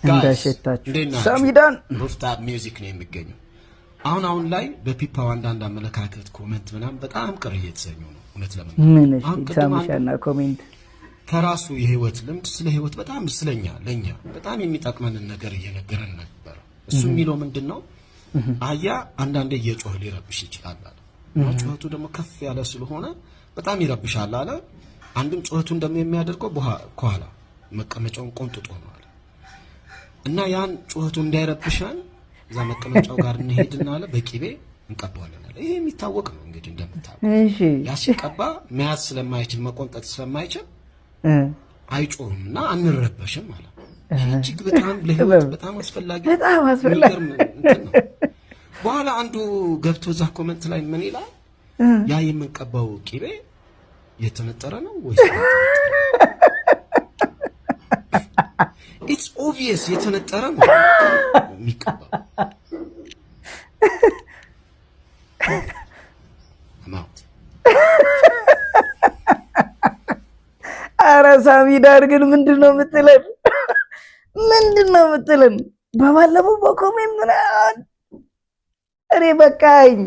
እንዳሸታችሁ ሳሚዳን ሩፍታብ ሚውዚክ ነው የሚገኘው። አሁን ላይ በፒፓው አንዳንድ አመለካከት ኮሜንት ምናምን በጣም ቅር እየተሰኙ ነው። እውነት ለምን አሁን ሳምሻና ኮሜንት ከራሱ የህይወት ልምድ ስለ ህይወት በጣም ስለኛ ለኛ በጣም የሚጠቅመንን ነገር እየነገረን ነበር። እሱ የሚለው ምንድነው አያ አንዳንዴ እየጮህ ሊረብሽ ይችላል አለ። ጩኸቱ ደግሞ ከፍ ያለ ስለሆነ በጣም ይረብሻል አለ። አንድም ጩኸቱን ደግሞ የሚያደርገው ከኋላ መቀመጫውን ቆንጥጦ ነው አለ እና ያን ጩኸቱ እንዳይረብሻን እዛ መቀመጫው ጋር እንሄድና አለ በቂቤ እንቀባዋለን አለ። ይሄ የሚታወቅ ነው እንግዲህ እንደምታውቁ። ያሲቀባ መያዝ ስለማይችል መቆንጠጥ ስለማይችል አይጮህምና አንረበሽም አለ። እጅግ በጣም ለህይወት በጣም አስፈላጊ ነው። በኋላ አንዱ ገብቶ እዛ ኮሜንት ላይ ምን ይላል? ያ የምንቀባው ቂቤ የተነጠረ ነው ወይስ ኢትስ ኦብቪየስ የተነጠረ ነው የሚቀባው። አማውት ኧረ ሳሚዳር ግን ምንድነው የምትለን? ምንድነው የምትለን? በባለፈው በኮሜንት ምናምን እኔ በቃኝ